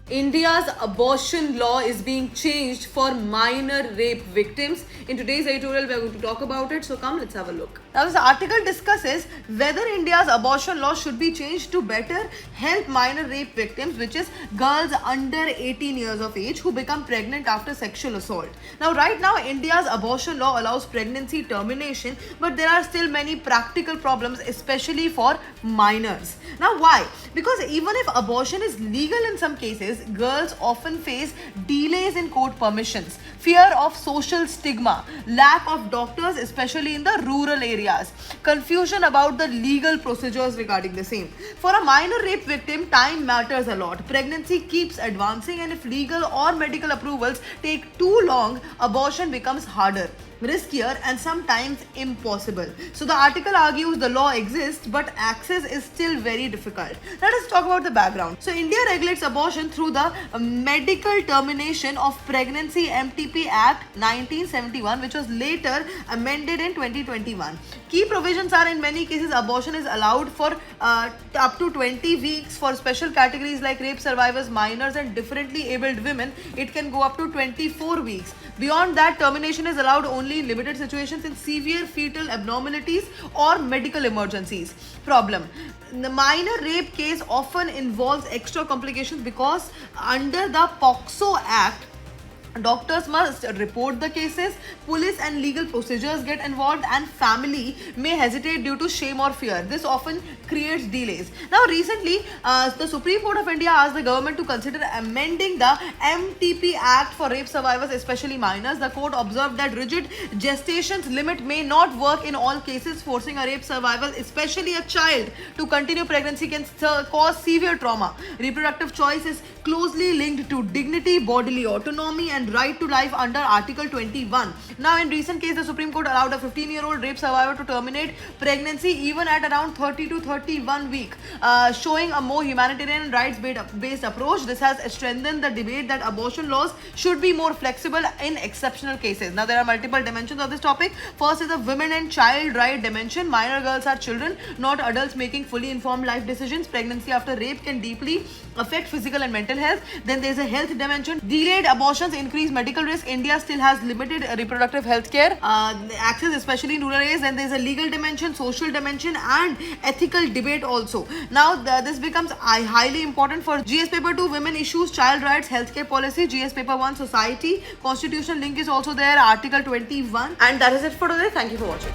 India's abortion law is being changed for minor rape victims. In today's editorial, we are going to talk about it. So come, let's have a look. Now, this article discusses whether India's abortion law should be changed to better help minor rape victims, which is girls under 18 years of age who become pregnant after sexual assault. Now, right now, India's abortion law allows pregnancy termination, but there are still many practical problems, especially for minors. Now, why? Because even if abortion is legal in some cases, girls often face delays in court permissions, fear of social stigma, lack of doctors, especially in the rural areas, confusion about the legal procedures regarding the same. For a minor rape victim, time matters a lot. Pregnancy keeps advancing, and if legal or medical approvals take too long, abortion becomes harder, riskier, and sometimes impossible. So the article argues the law exists, but access is still very difficult. Let us talk about the background. So India regulates abortion through the Medical Termination of Pregnancy MTP Act 1971, which was later amended in 2021. Key provisions are, in many cases, abortion is allowed for up to 20 weeks. For special categories like rape survivors, minors, and differently abled women, it can go up to 24 weeks. Beyond that, termination is allowed only in limited situations, in severe fetal abnormalities or medical emergencies. Problem: the minor rape case often involves extra complications because under the POCSO Act, doctors must report the cases, police and legal procedures get involved, and family may hesitate due to shame or fear. This often creates delays. Now, recently, the Supreme Court of India asked the government to consider amending the MTP Act for rape survivors, especially minors. The court observed that rigid gestation limit may not work in all cases. Forcing a rape survivor, especially a child, to continue pregnancy can cause severe trauma. Reproductive choice is closely linked to dignity, bodily autonomy, and right to life under Article 21. Now, in recent case, the Supreme Court allowed a 15-year-old rape survivor to terminate pregnancy even at around 30 to 31 weeks, showing a more humanitarian and rights-based approach. This has strengthened the debate that abortion laws should be more flexible in exceptional cases. Now, there are multiple dimensions of this topic. First is the women and child right dimension. Minor girls are children, not adults making fully informed life decisions. Pregnancy after rape can deeply affect physical and mental health. Then there is a health dimension. Delayed abortions increase medical risk. India still has limited reproductive health care access, especially in rural areas. Then there is a legal dimension, social dimension, and ethical debate also. Now, this becomes highly important for GS Paper 2, Women Issues, Child Rights, Healthcare Policy, GS Paper 1, Society, Constitutional link is also there, Article 21. And that is it for today. Thank you for watching.